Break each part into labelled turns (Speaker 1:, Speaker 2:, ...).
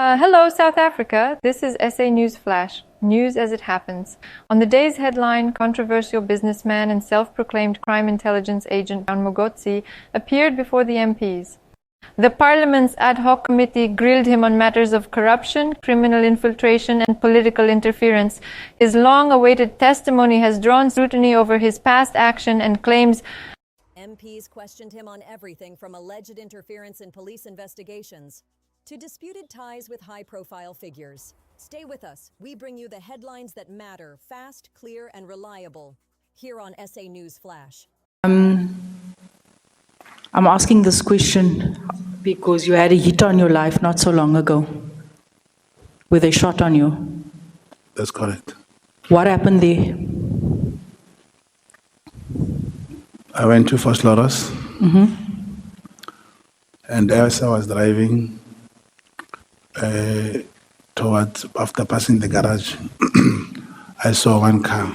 Speaker 1: Hello, South Africa. This is SA News Flash. News as it happens. On the day's headline, controversial businessman and self-proclaimed crime intelligence agent Mogotsi appeared before the MPs. The Parliament's Ad Hoc Committee grilled him on matters of corruption, criminal infiltration, and political interference. His long-awaited testimony has drawn scrutiny over his past action and claims.
Speaker 2: MPs questioned him on everything from alleged interference in police investigations to disputed ties with high-profile figures. Stay with us. We bring you the headlines that matter, fast, clear, and reliable, here on SA News Flash.
Speaker 3: I'm asking this question because you had a hit on your life not so long ago, with a shot on you.
Speaker 4: That's correct.
Speaker 3: What happened there?
Speaker 4: I went to First Lotus, and as I was driving towards, after passing the garage, I saw one car.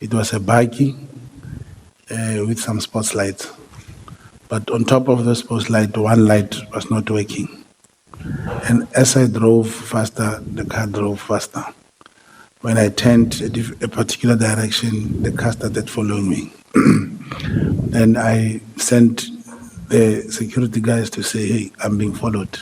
Speaker 4: It was a buggy with some sports lights. But on top of the sports light, one light was not working. And as I drove faster, the car drove faster. When I turned a particular direction, the car started following me. Then I sent the security guys to say, hey, I'm being followed.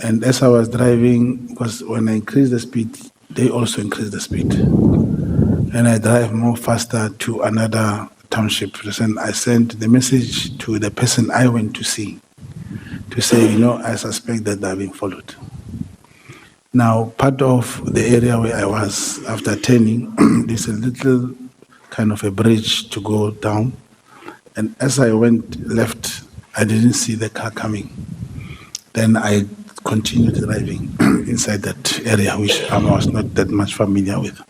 Speaker 4: And as I was driving, because when I increased the speed, they also increased the speed. And I drive more faster to another township. And I sent the message to the person I went to see, to say, you know, I suspect that they're being followed. Now, part of the area where I was, after turning, there's a little kind of a bridge to go down. And as I went left, I didn't see the car coming. Then I continued driving inside that area, which I was not that much familiar with.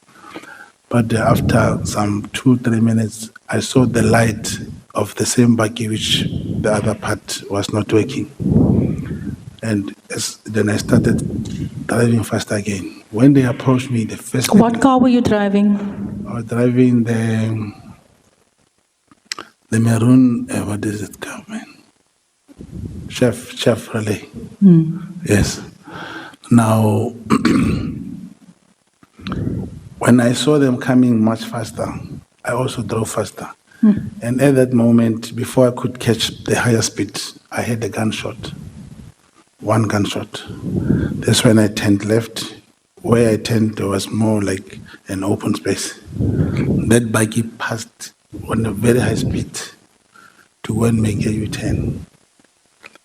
Speaker 4: But after some 2-3 minutes, I saw the light of the same buggy, which the other part was not working. And then I started driving fast again. When they approached me, the first thing—
Speaker 3: What car were you driving?
Speaker 4: I was driving the maroon, what is it called, man? Chevrolet. Yes. Now, when I saw them coming much faster, I also drove faster. And at that moment, before I could catch the higher speed, I had a gunshot. One gunshot. That's when I turned left. Where I turned, there was more like an open space. That buggy passed on a very high speed to go and make a U-turn.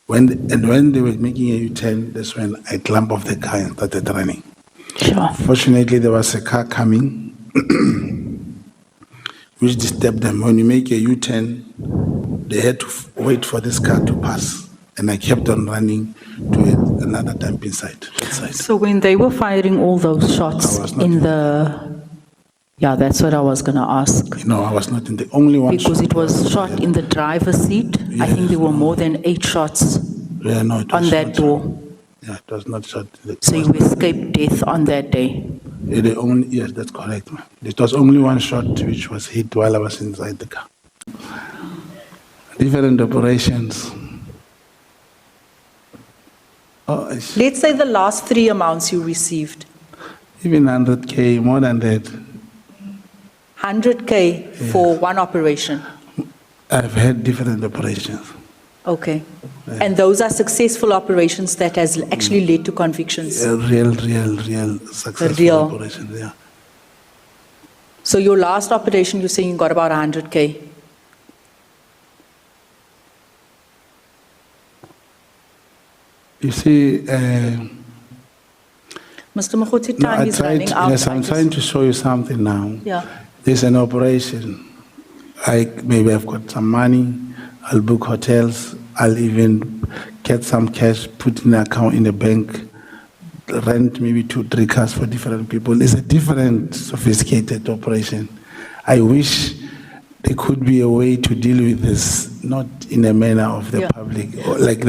Speaker 4: When they were making a U-turn, that's when I climbed off the car and started running.
Speaker 3: Sure.
Speaker 4: Fortunately, there was a car coming, which disturbed them. When you make a U-turn, they had to wait for this car to pass. And I kept on running to another dumping site.
Speaker 3: So when they were firing all those shots in the... Yeah, that's what I was going to ask.
Speaker 4: No, I was not in the only one.
Speaker 3: Because it was shot in the driver's seat. I think there were more than 8 shots on that door.
Speaker 4: Yeah, it was not shot.
Speaker 3: So you escaped death on that day?
Speaker 4: Yes, that's correct, ma'am. It was only one shot which was hit while I was inside the car. Different operations.
Speaker 3: Let's say the last 3 amounts you received.
Speaker 4: Even 100K, more than that.
Speaker 3: 100K for one operation?
Speaker 4: I've had different operations.
Speaker 3: Okay. And those are successful operations that has actually led to convictions?
Speaker 4: Real successful operations, yeah.
Speaker 3: So your last operation, you're saying you got about 100K?
Speaker 4: You see,
Speaker 3: Mr. Mogotsi, time is running out.
Speaker 4: Yes, I'm trying to show you something now.
Speaker 3: Yeah.
Speaker 4: There's an operation. Maybe I've got some money, I'll book hotels, I'll even get some cash, put in an account in the bank, rent maybe 2-3 cars for different people. It's a different, sophisticated operation. I wish there could be a way to deal with this, not in a manner of the public, or like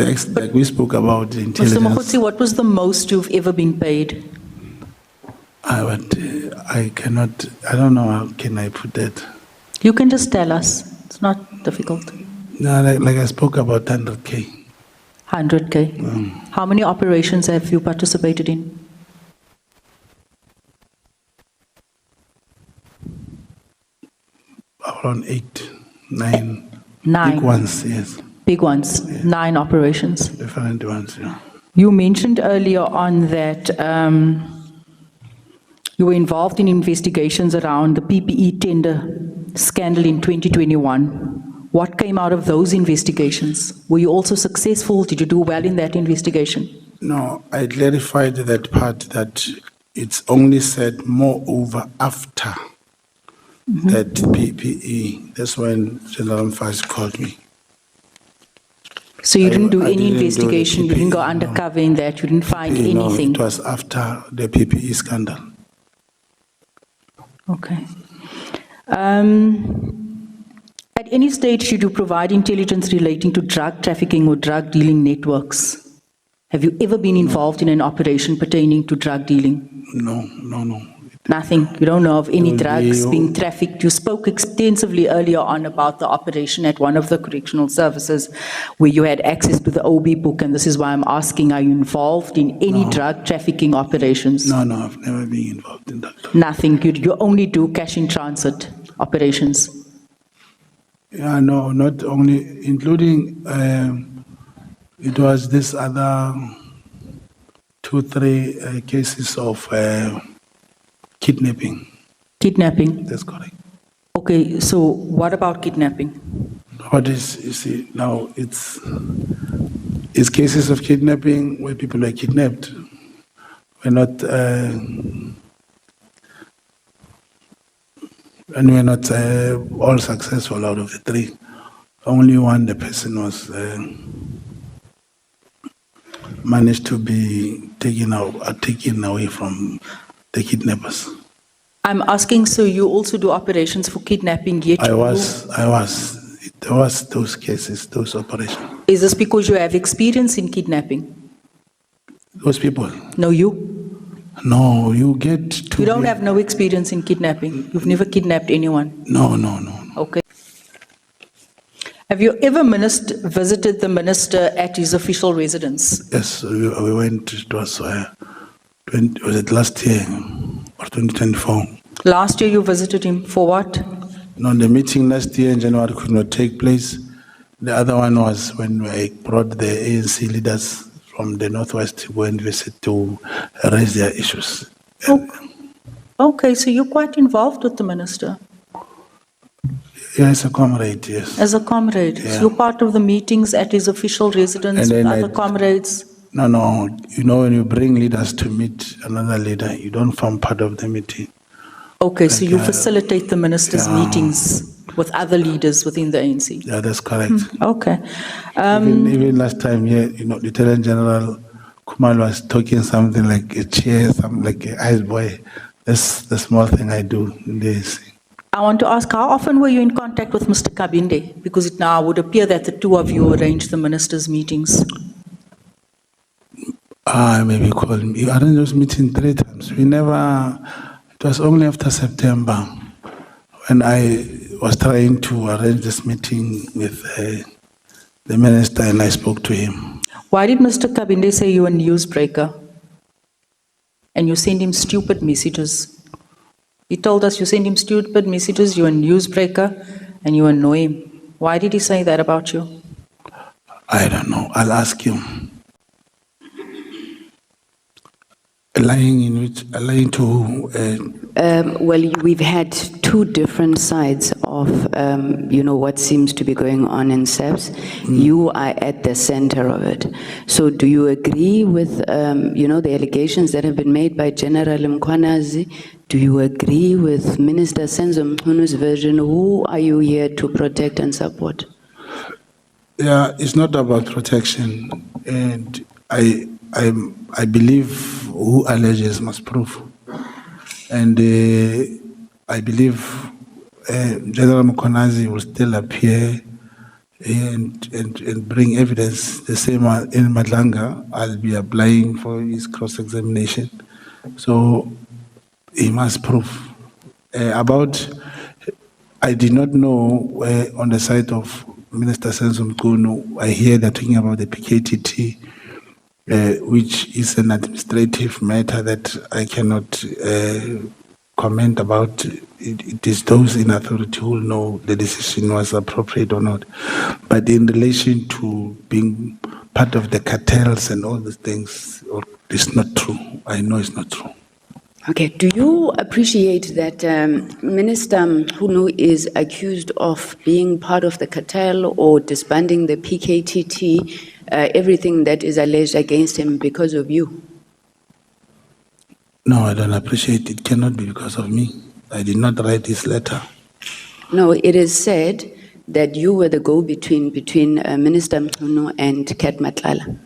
Speaker 4: we spoke about the intelligence.
Speaker 3: Mr. Mogotsi, what was the most you've ever been paid?
Speaker 4: I cannot, I don't know how can I put that.
Speaker 3: You can just tell us. It's not difficult.
Speaker 4: No, like I spoke about 100K.
Speaker 3: 100K. How many operations have you participated in?
Speaker 4: Around 8, 9.
Speaker 3: 9.
Speaker 4: Big ones, yes.
Speaker 3: Big ones, 9 operations.
Speaker 4: Different ones, yeah.
Speaker 3: You mentioned earlier on that you were involved in investigations around the PPE tender scandal in 2021. What came out of those investigations? Were you also successful? Did you do well in that investigation?
Speaker 4: No, I clarified that part that it's only said moreover after that PPE. That's when General Mfazi called me.
Speaker 3: So you didn't do
Speaker 4: I
Speaker 3: any
Speaker 4: didn't do the
Speaker 3: investigation, you didn't go
Speaker 4: PPE, no.
Speaker 3: undercover in that, you didn't find
Speaker 4: No,
Speaker 3: anything?
Speaker 4: it was after the PPE scandal.
Speaker 3: Okay. At any stage, did you provide intelligence relating to drug trafficking or drug dealing networks? Have you ever been involved in an operation pertaining to drug dealing?
Speaker 4: No.
Speaker 3: Nothing. You don't know of any
Speaker 4: It will
Speaker 3: drugs
Speaker 4: be-
Speaker 3: being trafficked. You spoke extensively earlier on about the operation at one of the correctional services where you had access to the OB book, and this is why I'm asking, are you involved in any drug trafficking operations?
Speaker 4: No, I've never been involved in that.
Speaker 3: Nothing. You only do cash in transit operations.
Speaker 4: Yeah, no, not only, including, it was this other 2, 3 cases of kidnapping.
Speaker 3: Kidnapping.
Speaker 4: That's correct.
Speaker 3: Okay, so what about kidnapping?
Speaker 4: What is, you see, now it's cases of kidnapping where people are kidnapped. We're not, and we're not all successful out of the 3. Only one, the person was managed to be taken away from the kidnappers.
Speaker 3: I'm asking, so you also do operations for kidnapping, yet
Speaker 4: I was. There was those cases, those operations.
Speaker 3: Is this because you have experience in kidnapping?
Speaker 4: Those people.
Speaker 3: No, you?
Speaker 4: No, you get to.
Speaker 3: You don't have no experience in kidnapping. You've never kidnapped anyone.
Speaker 4: No.
Speaker 3: Okay. Have you ever visited the minister at his official residence?
Speaker 4: Yes, we went. It was was it last year or 2024?
Speaker 3: Last year you visited him for what?
Speaker 4: No, the meeting last year in January could not take place. The other one was when I brought the ANC leaders from the Northwest to go and visit to raise their issues.
Speaker 3: Okay, so you're quite involved with the minister.
Speaker 4: Yeah, as a comrade, yes.
Speaker 3: As a comrade.
Speaker 4: Yeah.
Speaker 3: So you're part of the meetings at his official residence
Speaker 4: And
Speaker 3: with
Speaker 4: then
Speaker 3: other comrades.
Speaker 4: No, you know, when you bring leaders to meet another leader, you don't form part of the meeting.
Speaker 3: Okay, so you
Speaker 4: Like,
Speaker 3: facilitate the minister's
Speaker 4: yeah.
Speaker 3: meetings with other leaders within the ANC.
Speaker 4: Yeah, that's correct.
Speaker 3: Okay.
Speaker 4: Even last time, yeah, you know, Lieutenant General Kumal was talking something like a chair, something like an ice boy. That's the small thing I do in the ANC.
Speaker 3: I want to ask, how often were you in contact with Mr. Kabinde? Because it now would appear that the two of you arranged the minister's meetings.
Speaker 4: Maybe call me. You arranged those meetings 3 times. We never, it was only after September when I was trying to arrange this meeting with the minister and I spoke to him.
Speaker 3: Why did Mr. Kabinde say you were a newsbreaker? And you send him stupid messages. He told us you send him stupid messages, you're a newsbreaker, and you annoy him. Why did he say that about you?
Speaker 4: I don't know. I'll ask him. Lying to who?
Speaker 5: Well, we've had 2 different sides of, what seems to be going on in SAPS. You are at the center of it. So do you agree with, the allegations that have been made by General Mkhwanazi? Do you agree with Minister Senzo Mkhwenu's version? Who are you here to protect and support?
Speaker 4: Yeah, it's not about protection. And I believe who alleges must prove. And I believe General Mkhwanazi will still appear and bring evidence. The same in Madlanga, I'll be applying for his cross-examination. So he must prove. I did not know on the side of Minister Senzumkunu, I hear they're talking about the PKTT, which is an administrative matter that I cannot comment about. It is those in authority who will know the decision was appropriate or not. But in relation to being part of the cartels and all these things, it's not true. I know it's not true.
Speaker 5: Okay, do you appreciate that Minister Hunu is accused of being part of the cartel or disbanding the PKTT, everything that is alleged against him because of you?
Speaker 4: No, I don't appreciate it. It cannot be because of me. I did not write this letter.
Speaker 5: No, it is said that you were the go-between between Minister Hunu and Kat Matlala.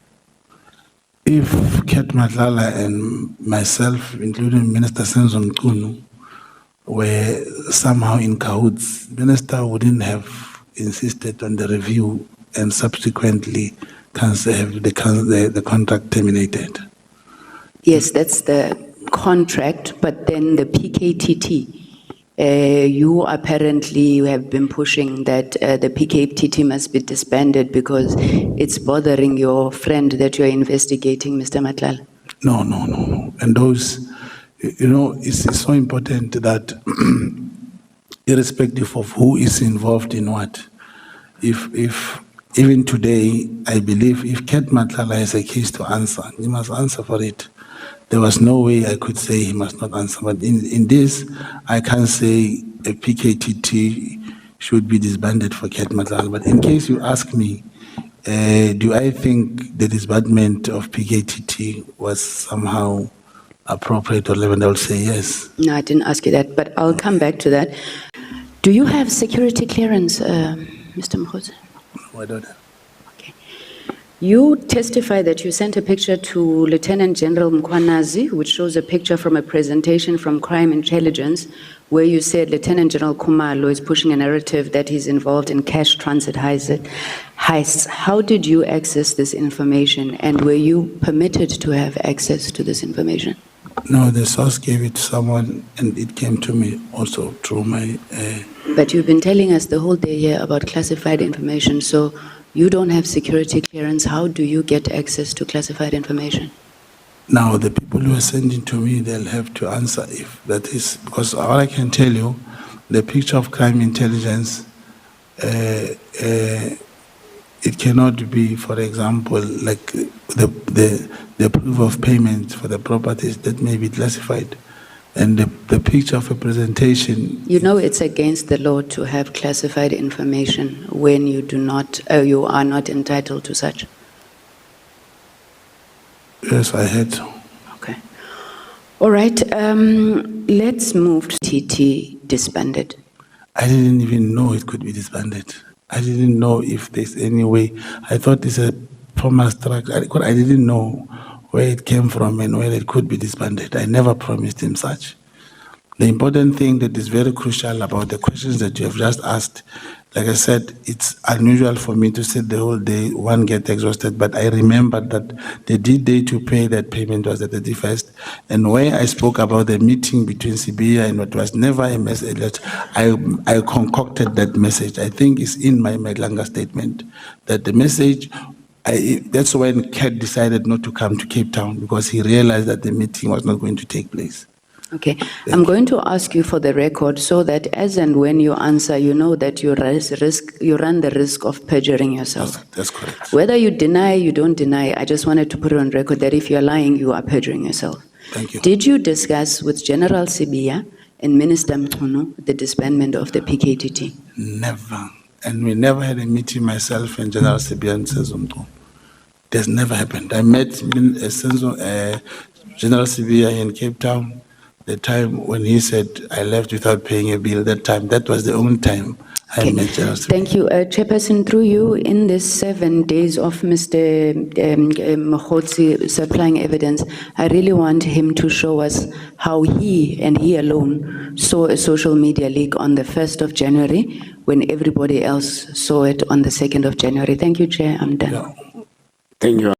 Speaker 4: If Kat Matlala and myself, including Minister Senzumkunu, were somehow in cahoots, Minister wouldn't have insisted on the review and subsequently have the contract terminated.
Speaker 5: Yes, that's the contract, but then the PKTT, you apparently have been pushing that the PKTT must be disbanded because it's bothering your friend that you're investigating, Mr. Matlala.
Speaker 4: No. And those, it's so important that irrespective of who is involved in what, if even today, I believe if Kat Matlala has a case to answer, he must answer for it. There was no way I could say he must not answer. But in this, I can't say a PKTT should be disbanded for Kat Matlala. But in case you ask me, do I think the disbandment of PKTT was somehow appropriate or relevant, I will say yes.
Speaker 5: No, I didn't ask you that, but I'll come back to that. Do you have security clearance, Mr. Mogotsi?
Speaker 4: No, I don't have.
Speaker 5: Okay. You testify that you sent a picture to Lieutenant General Mkwanazi, which shows a picture from a presentation from Crime Intelligence, where you said Lieutenant General Kumalo is pushing a narrative that he's involved in cash transit heists. How did you access this information, and were you permitted to have access to this information?
Speaker 4: No, the source gave it to someone, and it came to me also through my...
Speaker 5: But you've been telling us the whole day here about classified information, so you don't have security clearance. How do you get access to classified information?
Speaker 4: Now, the people who are sending to me, they'll have to answer if that is... Because all I can tell you, the picture of Crime Intelligence, it cannot be, for example, like the proof of payment for the properties that may be classified. And the picture of a presentation...
Speaker 5: You know it's against the law to have classified information when you do not, you are not entitled to such.
Speaker 4: Yes, I heard so.
Speaker 5: Okay. All right, let's move to TT disbanded.
Speaker 4: I didn't even know it could be disbanded. I didn't know if there's any way. I thought it's a formal structure. I didn't know where it came from and where it could be disbanded. I never promised him such. The important thing that is very crucial about the questions that you have just asked, like I said, it's unusual for me to sit the whole day, one get exhausted, but I remembered that the day to pay that payment was the 31st, and where I spoke about the meeting between Sibiya and what was never a message, I concocted that message. I think it's in my Medlanga statement, that the message, that's when Kat decided not to come to Cape Town, because he realized that the meeting was not going to take place.
Speaker 5: Okay, I'm going to ask you for the record so that as and when you answer, you know that you run the risk of perjuring yourself.
Speaker 4: That's correct.
Speaker 5: Whether you deny, you don't deny, I just wanted to put it on record that if you're lying, you are perjuring yourself.
Speaker 4: Thank you.
Speaker 5: Did you discuss with General Sibiya and Minister Mchunu the disbandment of the PKTT?
Speaker 4: Never. And we never had a meeting, myself and General Sibiya and Senzumkunu. That's never happened. I met General Sibiya in Cape Town. The time when he said I left without paying a bill, that was the only time I met General Sibiya.
Speaker 5: Thank you. Chairperson, through you, in this 7 days of Mr. Mogotsi supplying evidence, I really want him to show us how he and he alone saw a social media leak on the 1st of January when everybody else saw it on the 2nd of January. Thank you, Chair. I'm done.
Speaker 4: Yeah.
Speaker 6: Thank you.